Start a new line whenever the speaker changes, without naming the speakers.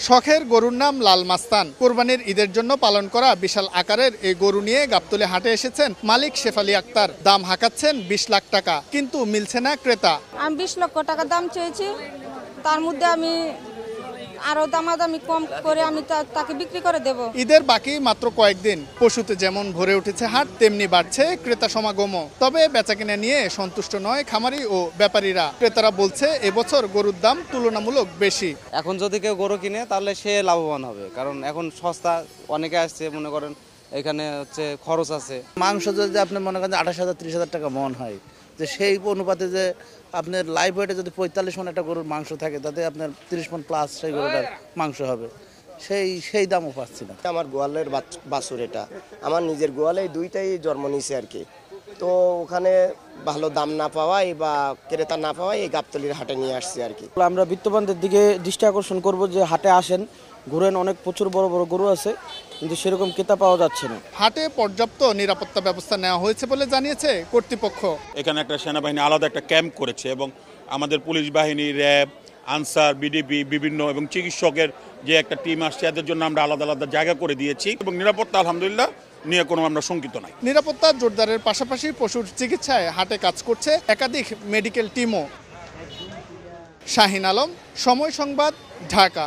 শখের গরুর নাম লাল মাস্তান। কোরবানির ঈদের জন্য পালন করা বিশাল আকারের এই গরু নিয়ে গাবতলী হাটে এসেছেন মালিক শেফালি আক্তার। দাম হাঁকাচ্ছেন 20 লাখ টাকা, কিন্তু মিলছে না ক্রেতা।
আমি 20 লক্ষ টাকা দাম চেয়েছি, তার মধ্যে আমি আরো দামাদামি কম করে আমি তাকে বিক্রি করে দেব।
ঈদের বাকি মাত্র কয়েকদিন, পশুতে যেমন ভরে উঠেছে হাট, তেমনি বাড়ছে ক্রেতা সমাগমও। তবে বেচাকেনা নিয়ে সন্তুষ্ট নয় খামারি ও ব্যাপারীরা। ক্রেতারা বলছে এবছর গরুর দাম তুলনামূলক বেশি।
এখন যদি কেউ গরু কিনে তাহলে সে লাভবান হবে, কারণ এখন সস্তা, অনেকে আসছে, মনে করেন এখানে হচ্ছে খরচ আছে।
মাংস যদি আপনি মনে করেন 28,000 30,000 টাকা মন হয়, যে সেই অনুপাতে যে আপনার লাইভ ওয়েটে যদি 45 মন একটা গরুর মাংস থাকে, তাতে আপনার 30 মন প্লাস সেই গরুটার মাংস হবে, সেই দামও পাচ্ছি না।
আমার গোয়ালের বাছুর, এটা আমার নিজের গোয়ালে, দুইটাই জন্ম নিয়েছে আর কি। তো ওখানে ভালো দাম না পাওয়ায় বা ক্রেতা না পাওয়ায় এই গাবতলীর হাটে নিয়ে আসছি আর কি।
আমরা বিত্তবানদের দিকে দৃষ্টি আকর্ষণ করব যে হাটে আসেন, ঘুরেন, অনেক প্রচুর বড় বড় গরু আছে, কিন্তু সেরকম ক্রেতা পাওয়া যাচ্ছে না।
হাটে পর্যাপ্ত নিরাপত্তা ব্যবস্থা নেওয়া হয়েছে বলে জানিয়েছে কর্তৃপক্ষ।
এখানে একটা সেনাবাহিনী আলাদা একটা ক্যাম্প করেছে এবং আমাদের পুলিশ বাহিনী, র্যাব, আনসার, বিডিপি বিভিন্ন এবং চিকিৎসকের যে একটা টিম আসছে, এদের জন্য আমরা আলাদা আলাদা জায়গা করে দিয়েছি এবং নিরাপত্তা আলহামদুলিল্লাহ নিয়ে কোনো আমরা শঙ্কিত নাই।
নিরাপত্তা জোরদারের পাশাপাশি পশুর চিকিৎসায় হাটে কাজ করছে একাধিক মেডিকেল টিমও। শাহিন আলম, সময় সংবাদ, ঢাকা।